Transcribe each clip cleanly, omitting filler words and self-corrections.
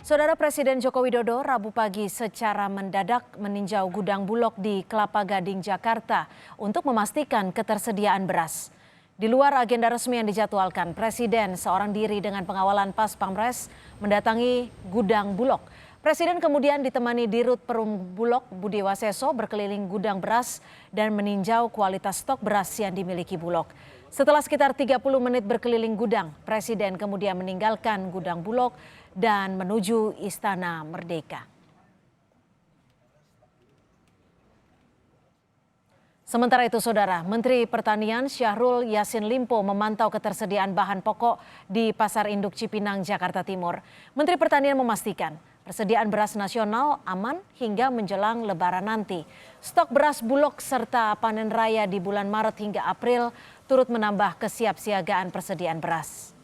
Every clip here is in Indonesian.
Saudara Presiden Joko Widodo Rabu pagi secara mendadak meninjau gudang Bulog di Kelapa Gading, Jakarta untuk memastikan ketersediaan beras. Di luar agenda resmi yang dijadwalkan, Presiden seorang diri dengan pengawalan Pas Pampres mendatangi gudang Bulog. Presiden kemudian ditemani Dirut Perum Bulog Budi Waseso berkeliling gudang beras dan meninjau kualitas stok beras yang dimiliki Bulog. Setelah sekitar 30 menit berkeliling gudang, Presiden kemudian meninggalkan gudang Bulog dan menuju Istana Merdeka. Sementara itu, Saudara, Menteri Pertanian Syahrul Yassin Limpo memantau ketersediaan bahan pokok di Pasar Induk Cipinang, Jakarta Timur. Menteri Pertanian memastikan persediaan beras nasional aman hingga menjelang Lebaran nanti. Stok beras Bulog serta panen raya di bulan Maret hingga April turut menambah kesiapsiagaan persediaan beras.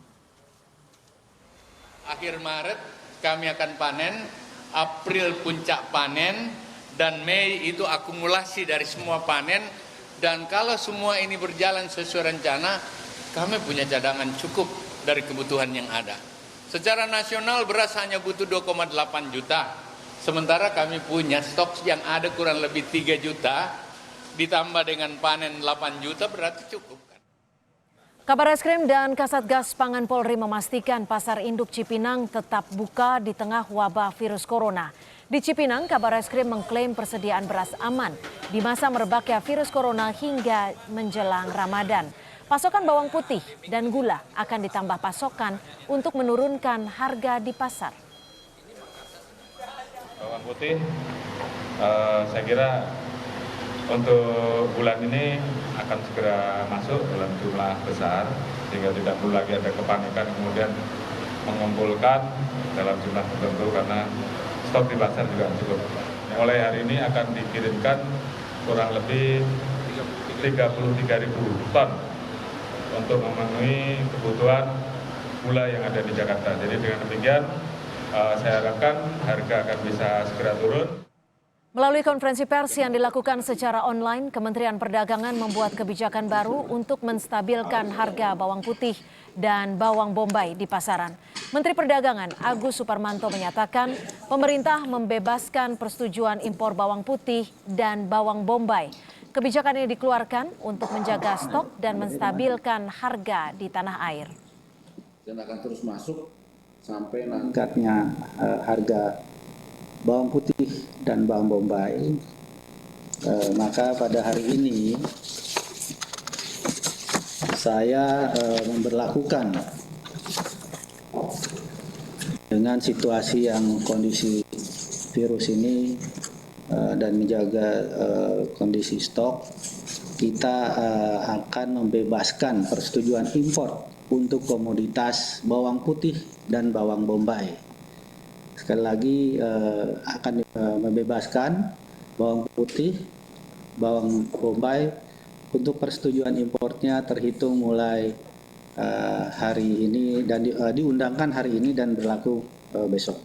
Akhir Maret kami akan panen, April puncak panen, dan Mei itu akumulasi dari semua panen. Dan kalau semua ini berjalan sesuai rencana, kami punya cadangan cukup dari kebutuhan yang ada. Secara nasional beras hanya butuh 2,8 juta. Sementara kami punya stok yang ada kurang lebih 3 juta, ditambah dengan panen 8 juta berarti cukup. Kabar Reskrim dan Kasatgas Pangan Polri memastikan Pasar Induk Cipinang tetap buka di tengah wabah virus corona. Di Cipinang, Kabar Reskrim mengklaim persediaan beras aman di masa merebaknya virus corona hingga menjelang Ramadan. Pasokan bawang putih dan gula akan ditambah pasokan untuk menurunkan harga di pasar. Bawang putih, saya kira untuk bulan ini akan segera masuk dalam jumlah besar sehingga tidak perlu lagi ada kepanikan kemudian mengumpulkan dalam jumlah tertentu karena stok di pasar juga cukup. Mulai hari ini akan dikirimkan kurang lebih 33.000 ton untuk memenuhi kebutuhan gula yang ada di Jakarta. Jadi dengan demikian saya harapkan harga akan bisa segera turun. Melalui konferensi pers yang dilakukan secara online, Kementerian Perdagangan membuat kebijakan baru untuk menstabilkan harga bawang putih dan bawang bombay di pasaran. Menteri Perdagangan Agus Suparmanto menyatakan pemerintah membebaskan persetujuan impor bawang putih dan bawang bombay. Kebijakan ini dikeluarkan untuk menjaga stok dan menstabilkan harga di tanah air. Dan akan terus masuk sampai meningkatnya harga bawang putih dan bawang bombay, maka pada hari ini saya memberlakukan dengan situasi yang kondisi virus ini dan menjaga kondisi stok, kita akan membebaskan persetujuan impor untuk komoditas bawang putih dan bawang bombay. Sekali lagi akan membebaskan bawang putih, bawang bombay untuk persetujuan importnya terhitung mulai hari ini dan diundangkan hari ini dan berlaku besok.